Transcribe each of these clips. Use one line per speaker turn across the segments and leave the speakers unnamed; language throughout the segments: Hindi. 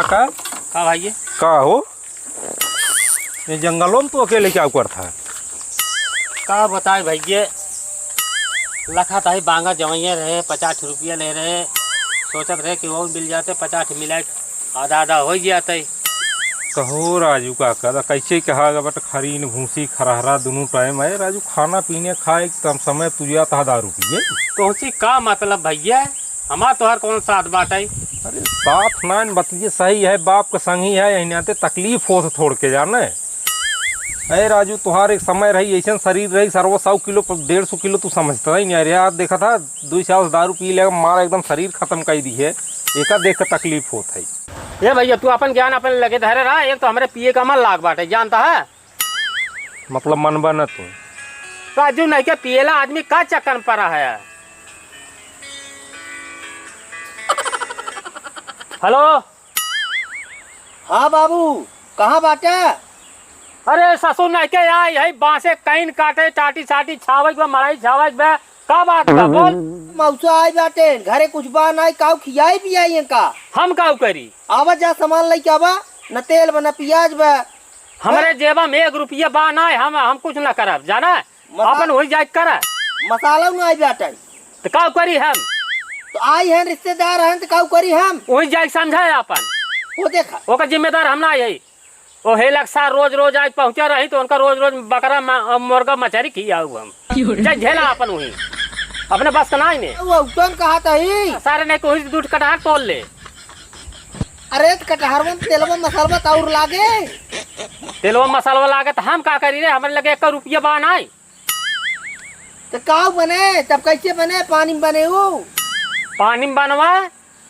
काका
का भाई
का हो ये जंगलों में तो अकेले क्या करता है?
का बताए भैया लखा था बांगा जवैया रहे 50 रुपया ले रहे सोचत रहे कि वो मिल जाते 50 मिला आधा आधा हो जाते।
कहो राजू काका तो कैसे कहा बट खरीन भूसी खरहरा दोनों टाइम है राजू खाना पीने खाए कम समय तुझा था 10 रुपये।
तो उसी का मतलब भैया हमार तोहर कौन साथ बात है?
अरे साथ ना बतिए सही है बाप का संग ही है यही आते तकलीफ हो तो छोड़ के जाने। अरे राजू तुहार एक समय रही ऐसा शरीर रही सर्व 100 किलो 150 किलो तू समझता ही नहीं। अरे यार देखा था 2 साल दारू पी लेगा मारा एकदम शरीर खत्म कर दी है एक देख कर तकलीफ होता है।
ये भैया तू अपन ज्ञान अपन लगे धरे रहा एक तो हमारे पिए का मन लाग बाटे जानता है
मतलब मन बना तू
राजू नहीं क्या पिएला आदमी का चक्कर में पड़ा है। हेलो
हाँ बाबू कहाँ बाटे?
अरे ससुर नहीं के आई है बांसे कहीं काटे टाटी साटी छावक बा मराई छावक बा का बात का बोल।
मौसा आई बाटे घरे कुछ बा नहीं काऊ खियाई भी आई का
हम काऊ करी
आवा जा सामान लेके आवा न तेल बा न प्याज बा
हमारे जेबा में 1 रुपया बा ना हम कुछ ना करब जाना अपन वही जाए कर
मसाला न आई बाटे
तो काऊ करी हम
तो आई है रिश्तेदार हैं तो काऊ करी हम
वही जाए समझा अपन
वो देखा
ओका जिम्मेदार हम ना यही वो हेलक सा रोज रोज आज पहुंचा रही तो उनका रोज रोज बकरा मुर्गा मछरी खिया हम झेला अपन वही अपने बस का ना ही
वो उतन कहा था ही
सारे नहीं कोई दूध कटहर तोल ले।
अरे कटहरवन तेलवा मसाला काउर लागे
तेलवा मसाला लागे तो हम का करी रे हमारे लगे 1 रुपया बा नहीं
तो काऊ बने तब कैसे बने पानी में बने वो
पानी में बनवा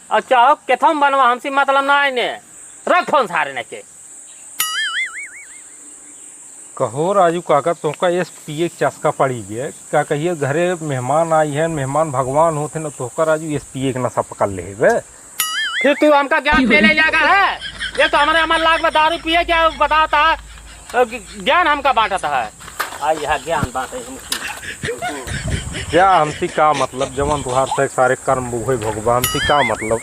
और चाहो केथों में बनवा हमसे मतलब ना आने रख फोन सारे ने के।
कहो राजू काका तुमका ये पिए चस्का पड़ी गया क्या कहिए घरे मेहमान आई है मेहमान भगवान होते न तो राजू ये पिए के नशा पकड़ ले
फिर तू हमका ज्ञान पहले जाकर है ये तो हमारे अमर लाख में दारू पिए क्या बताता है ज्ञान हमका बांटता है आई यहाँ ज्ञान बांटे
क्या हमसी का मतलब जवन तुहार तक सारे कर्म बुहे भोगवा हमसी का मतलब